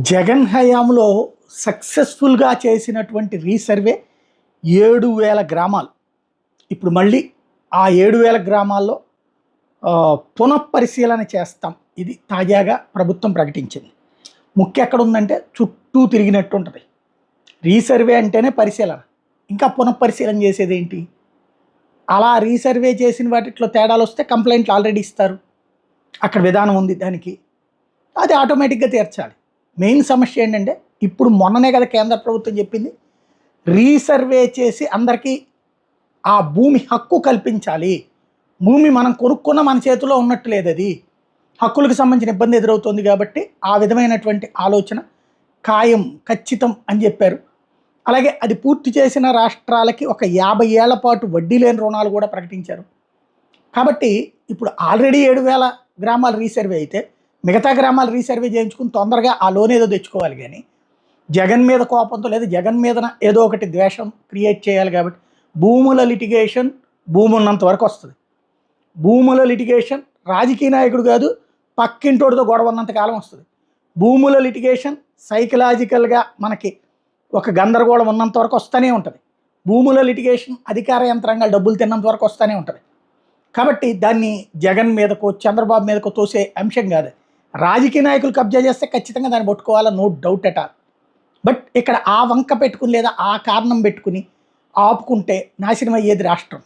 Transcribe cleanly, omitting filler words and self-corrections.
జగన్ హయాంలో సక్సెస్ఫుల్గా చేసినటువంటి రీసర్వే 7,000 గ్రామాలు. ఇప్పుడు మళ్ళీ ఆ 7,000 గ్రామాల్లో పునఃపరిశీలన చేస్తాం. ఇది తాజాగా ప్రభుత్వం ప్రకటించింది. ముఖ్యం ఎక్కడ ఉందంటే చుట్టూ తిరిగినట్టు ఉంటుంది. రీసర్వే అంటేనే పరిశీలన, ఇంకా పునఃపరిశీలన చేసేది ఏంటి? అలా రీసర్వే చేసిన వాటిలో తేడాలు వస్తే కంప్లైంట్లు ఆల్రెడీ ఇస్తారు. అక్కడ విధానం ఉంది దానికి, అది ఆటోమేటిక్గా తీర్చాలి. మెయిన్ సమస్య ఏంటంటే ఇప్పుడు మొన్ననే కదా కేంద్ర ప్రభుత్వం చెప్పింది, రీసర్వే చేసి అందరికీ ఆ భూమి హక్కు కల్పించాలి. భూమి మనం కొనుక్కున్న మన చేతిలో ఉన్నట్టు లేదు, అది హక్కులకు సంబంధించిన ఇబ్బంది ఎదురవుతుంది. కాబట్టి ఆ విధమైనటువంటి ఆలోచన ఖాయం, ఖచ్చితం అని చెప్పారు. అలాగే అది పూర్తి చేసిన రాష్ట్రాలకి ఒక 50 ఏళ్ల పాటు వడ్డీ లేని రుణాలు కూడా ప్రకటించారు. కాబట్టి ఇప్పుడు ఆల్రెడీ 7,000 గ్రామాలు రీసర్వే అయితే మిగతా గ్రామాలు రీసర్వే చేయించుకుని తొందరగా ఆ లోన్ ఏదో తెచ్చుకోవాలి. కానీ జగన్ మీద కోపంతో లేదా జగన్ మీద ఏదో ఒకటి ద్వేషం క్రియేట్ చేయాలి. కాబట్టి భూముల లిటిగేషన్ భూమి ఉన్నంత వరకు వస్తుంది. భూముల లిటిగేషన్ రాజకీయ నాయకుడు కాదు, పక్కింటోడితో గొడవ ఉన్నంత కాలం వస్తుంది. భూముల లిటిగేషన్ సైకలాజికల్గా మనకి ఒక గందరగోళం ఉన్నంత వరకు వస్తూనే ఉంటుంది. భూముల లిటిగేషన్ అధికార యంత్రాంగాలు డబ్బులు తిన్నంత వరకు వస్తూనే ఉంటుంది. కాబట్టి దాన్ని జగన్ మీదకో చంద్రబాబు మీదకో తోసే అంశం కాదు. రాజకీయ నాయకులు కబ్జా చేస్తే ఖచ్చితంగా దాన్ని పట్టుకోవాలా, no doubt at all. But ఇక్కడ ఆ వంక పెట్టుకుని లేదా ఆ కారణం పెట్టుకుని ఆపుకుంటే నాశనం అయ్యేది రాష్ట్రం.